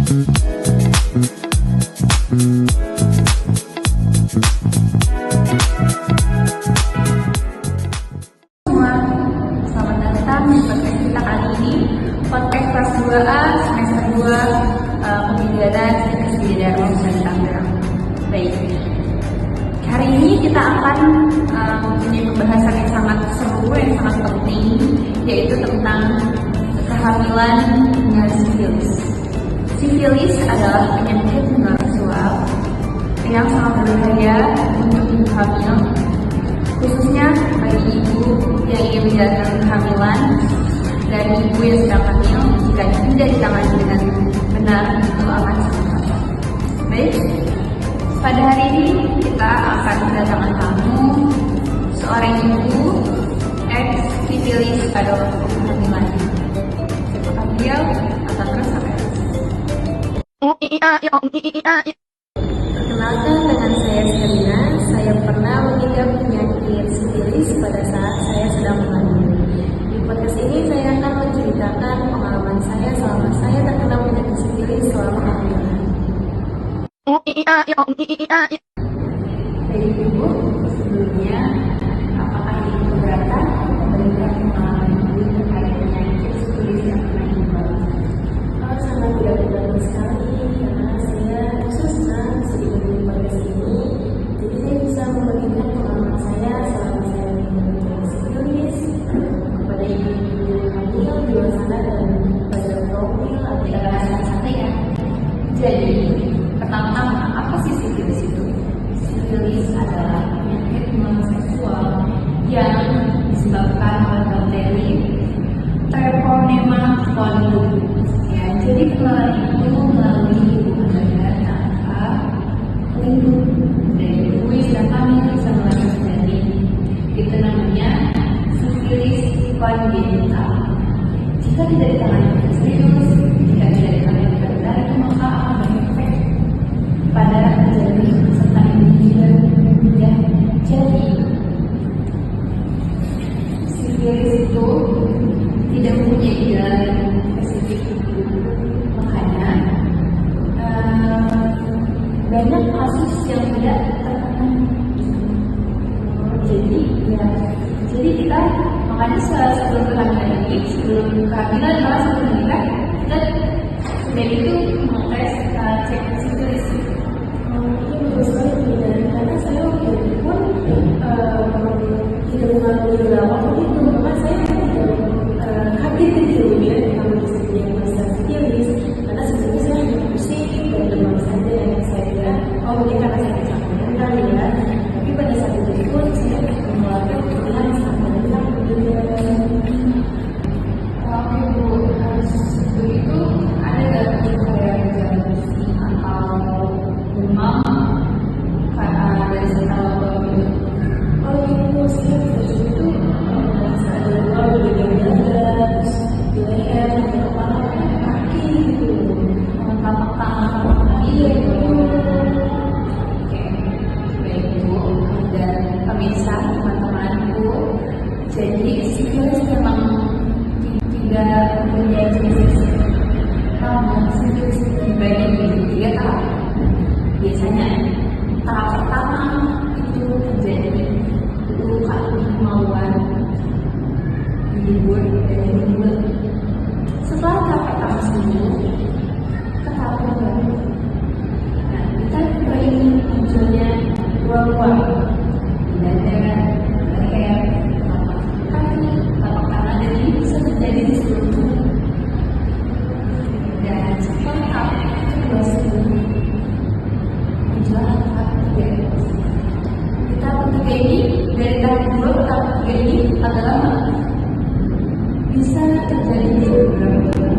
Selamat datang di podcast kita kali ini, podcast kelas 2A semester 2 Pembimbingan Kesehatan Manusia di Tangerang. Baik, hari ini kita akan mempunyai pembahasan yang sangat seru, yang sangat penting, yaitu tentang kehamilan dengan sifilis. Sifilis adalah penyakit menular seksual yang sangat berbahaya untuk ibu hamil, khususnya bagi ibu yang ingin menjalankan kehamilan dan ibu yang sedang hamil. Jika tidak ditangani dengan benar, itu akan sangat fatal. Baik, pada hari ini kita akan kedatangan tamu, seorang ibu ex-sifilis pada waktu kehamilan. Siapakah beliau? Akan terus sampai Perkenalkan, dengan saya Selina. Saya pernah mengidap penyakit sifilis pada saat saya sedang mengandung. Di podcast ini saya akan menceritakan pengalaman saya selama saya terkena penyakit sifilis selama kehamilan. Baik ibu, sebelumnya apakah ibu keberatan memberikan pengalaman ibu terkait penyakit sifilis yang pernah ibu alami? Sangat tidak keberatan sekali karena saya senang sedikit di podcast ini. Jadi saya bisa membagikan pengalaman saya selama saya mengidap sifilis kepada ibu-ibu hamil di luar sana dan pada profil atau Kita bahas santai ya. Jadi, pertama-tama apa sih sifilis itu? Sifilis adalah penyakit menular seksual yang disebabkan oleh bakteri Treponema colium. Ya, jadi penularan itu melalui hubungan badan tanpa pelindung dari ibu yang sedang hamil bisa menularkan sendiri. Itu namanya sifilis congenital. Jika tidak ditangani dengan serius, jika tidak ditangani dengan benar, itu maka akan berefek pada janin serta individu. Ya, jadi sifilis itu tidak mempunyai gejala yang spesifik, makanya banyak kasus yang tidak terkena. Jadi kita makanya sebelum kehamilan ini, sebelum menikah, kita sudah itu mengetes cek sifilis. Ini bagus sekali karena saya waktu itu pun tidak mengakui berapa itu, maka saya kaget jauhnya kalau disebutnya masalah sifilis, karena sebenarnya saya hanya pusing dan demam saja yang saya kira mungkin karena saya kecapean kali ya. Tapi pada saat itu pun saya mengeluarkan kebetulan sama dengan Kalau ibu harus begitu, ada nggak kayak gejala pusing atau demam dari setelah baru? kalau itu saya itu merasa ada luka di bagian dada, terus di leher, di kepala, di kaki gitu. Tapak tangan, iya itu. Oke, baik ibu dan pemirsa teman-temanku. Jadi sifilis memang tidak mempunyai jenis, namun sifilis dibagi menjadi 3 tahap. Biasanya tahap pertama itu terjadi luka kemauan di libur dan di mulut. Setelah tahap pertama sembuh, ke tahap kedua. Nah, kita juga ini munculnya ruang-ruang di dada, leher, telapak kaki, telapak tangan, dan ini bisa terjadi di seluruh tubuh. Dan setelah tahap kedua sembuh, muncullah tahap ketiga. Di tahap ketiga ini, dari tahap kedua ke tahap ketiga ini adalah bisa terjadi di beberapa bulan.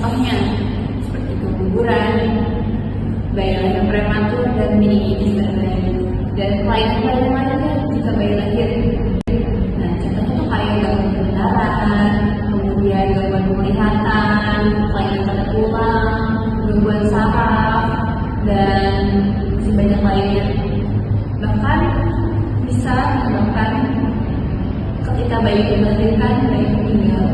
contohnya seperti keguguran, bayi lahir prematur dan meningitis dan lain, dan kelainan-kelainan lainnya jika bayi lahir. Nah, contohnya tuh kayak gangguan pendengaran, kemudian gangguan penglihatan, kelainan pada tulang, gangguan saraf, dan masih banyak lainnya. Bahkan bisa menyebabkan ketika bayi dilahirkan, bayi meninggal.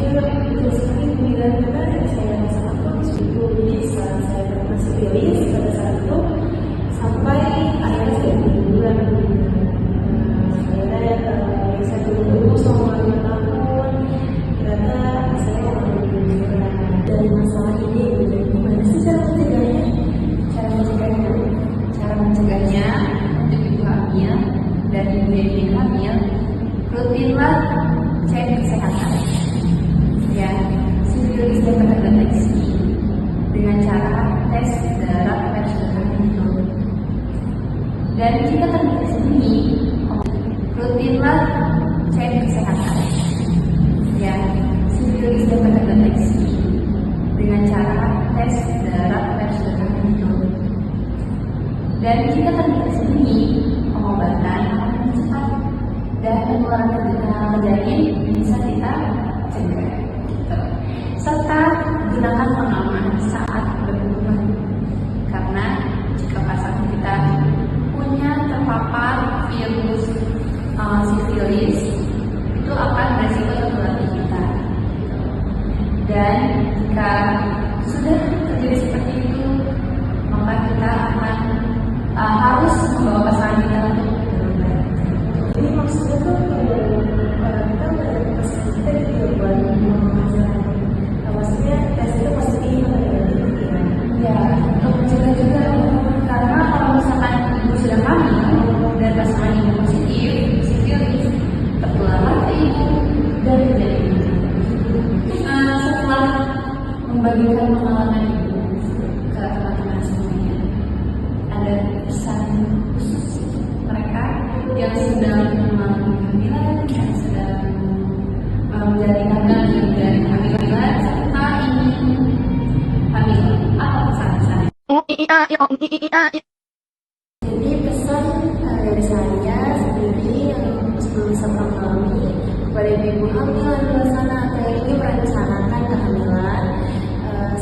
Betul sekali pemilihan karena saya sangat bagus itu. Jadi saat saya pernah sifilis pada saat itu sampai akhirnya saya bulan akhirnya saya tunggu selama 5 tahun ternyata saya mengalami dan masalah ini gimana sih cara mencegahnya? Cara mencegahnya untuk ibu hamil dan ibu yang ingin hamil, rutinlah cek kesehatan. Ya, sifilis dapat terdeteksi dengan cara tes darah tes itu. Dan jika terdeteksi ini, rutinlah cek kesehatan. Ya, sifilis dapat terdeteksi dengan cara tes darah tes itu. Dan jika terdeteksi ini, pengobatan akan cepat dan penularan terjadi bisa kita cegah. Serta gunakan pengaman saat berhubungan, karena jika pasangan kita punya terpapar virus sifilis, itu akan beresiko tertular kita. Dan jika sudah terjadi seperti itu, maka kita akan harus membawa pasangan kita untuk berobat. Jadi maksudnya tuh kita pasangan kita juga buat menghasilkan. Maksudnya tes itu pasti ya, untuk mencegah juga, karena kalau misalkan ibu sudah hamil dan pasangan ibu positif sifilis, tertularlah ke ibu dan terjadi. Setelah membagikan pengalaman ibu ke teman-teman semuanya, ada pesan khusus mereka yang sedang mengalami kehamilan, yang sedang menjalani kehamilan dan kehamilan serta ingin hamil atau pesan-pesan. Jadi pesan dari saya sendiri yang sebelum bisa mengalami kepada ibu hamil di luar sana atau yang ingin merencanakan kehamilan,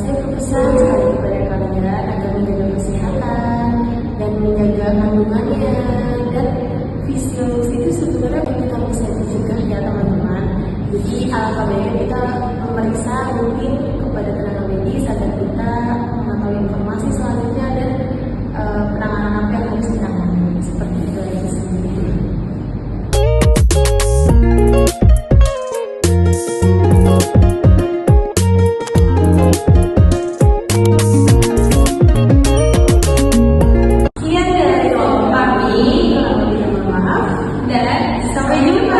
saya berpesan sekali kepada kalian agar menjaga kesehatan dan menjaga kandungannya. Dan PCOS itu sebenarnya kita bisa dicegah ya teman-teman. Jadi alangkah baiknya kita memeriksa mungkin kepada tenaga medis agar kita mengetahui informasi selanjutnya dan penanganan apa yang harus kita ambil. Seperti itu aja sendiri. Sekian dari kelompok kami, kalau tidak mohon maaf, dan sampai jumpa.